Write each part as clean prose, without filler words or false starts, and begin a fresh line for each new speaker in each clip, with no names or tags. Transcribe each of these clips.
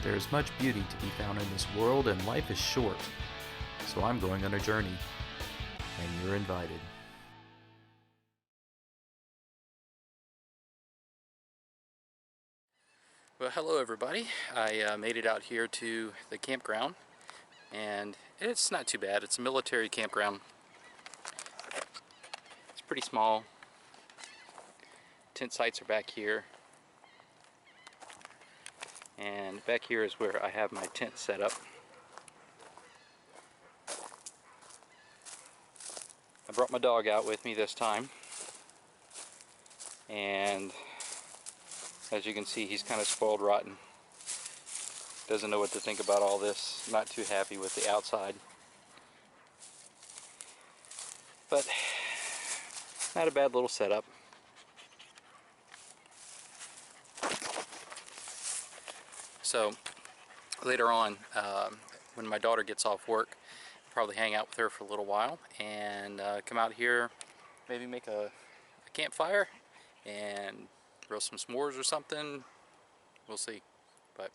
There is much beauty to be found in this world, and life is short. So I'm going on a journey, and you're invited. Well, hello everybody. I made it out here to the campground, and it's not too bad. It's a military campground. It's pretty small. Tent sites are back here, and back here is where I have my tent set up. I brought my dog out with me this time, and as you can see, he's kind of spoiled rotten. Doesn't know what to think about all this. Not too happy with the outside. But not a bad little setup. So later on, when my daughter gets off work, I'll probably hang out with her for a little while and come out here, maybe make a campfire and grill some s'mores or something. We'll see. But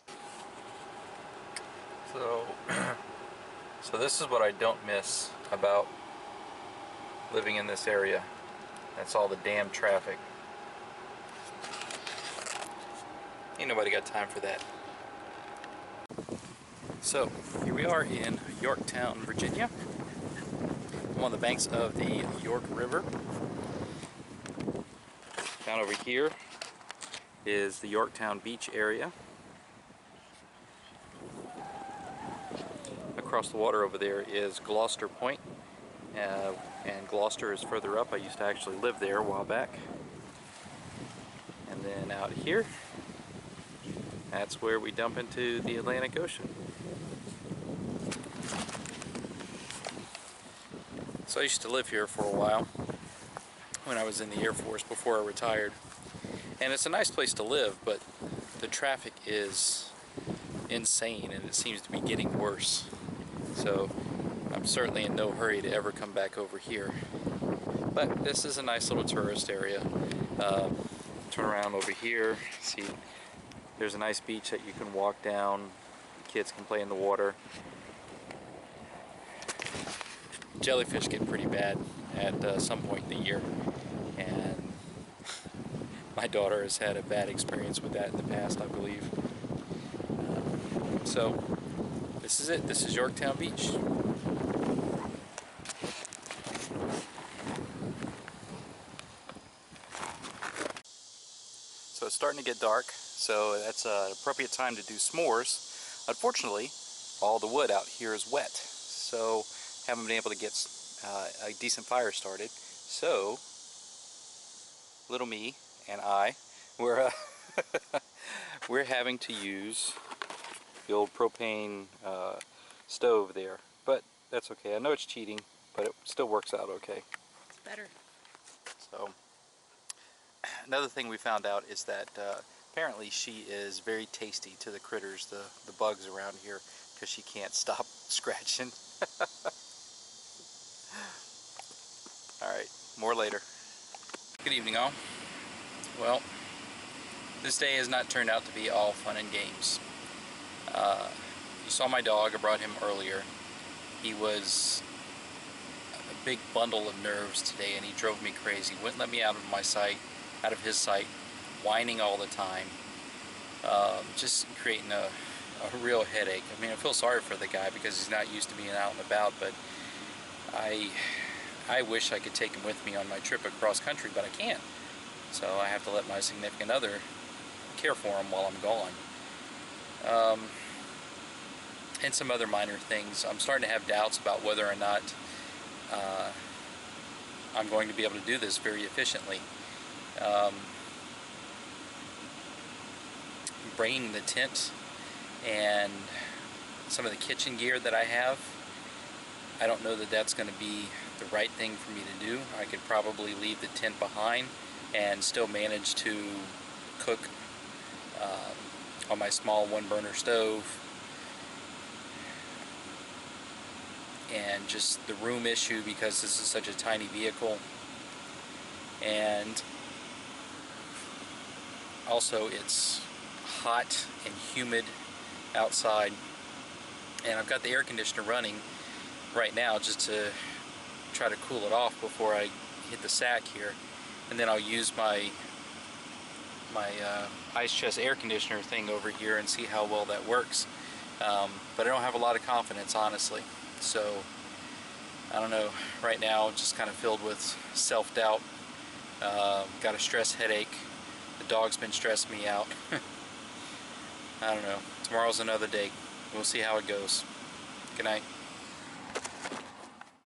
so this is what I don't miss about living in this area. That's all the damn traffic. Ain't nobody got time for that. So here we are in Yorktown, Virginia. I'm on the banks of the York River. Down over here is the Yorktown beach area. Across the water over there is Gloucester Point, and Gloucester is further up. I used to actually live there a while back. And then out here, that's where we dump into the Atlantic Ocean. So I used to live here for a while when I was in the Air Force before I retired. And it's a nice place to live, but the traffic is insane and it seems to be getting worse. So I'm certainly in no hurry to ever come back over here. But this is a nice little tourist area. Turn around over here, see there's a nice beach that you can walk down. Kids can play in the water. Jellyfish get pretty bad at some point in the year, and my daughter has had a bad experience with that in the past, I believe. So this is it. This is Yorktown Beach. So it's starting to get dark, so that's an appropriate time to do s'mores. Unfortunately, all the wood out here is wet, so haven't been able to get a decent fire started. So little me and I, we're having to use the old propane stove there, but that's okay. I know it's cheating, but it still works out okay.
It's better.
So another thing we found out is that apparently she is very tasty to the critters, the bugs around here, because she can't stop scratching. Alright, more later. Good evening, all. Well, this day has not turned out to be all fun and games. You saw my dog. I brought him earlier. He was a big bundle of nerves today, and he drove me crazy. Wouldn't let me out of my sight, out of his sight, whining all the time, just creating a real headache. I mean, I feel sorry for the guy because he's not used to being out and about, but I wish I could take him with me on my trip across country, but I can't. So I have to let my significant other care for him while I'm gone. And some other minor things. I'm starting to have doubts about whether or not I'm going to be able to do this very efficiently. Bringing the tent and some of the kitchen gear that I have, I don't know that that's going to be the right thing for me to do. I could probably leave the tent behind and still manage to cook on my small one-burner stove. And just the room issue, because this is such a tiny vehicle, and also it's hot and humid outside, and I've got the air conditioner running right now just to try to cool it off before I hit the sack here, and then I'll use my ice chest air conditioner thing over here and see how well that works. But I don't have a lot of confidence, honestly, so I don't know. Right now just kind of filled with self-doubt. Got a stress headache. The dog's been stressing me out. I don't know. Tomorrow's another day. We'll see how it goes. Good night.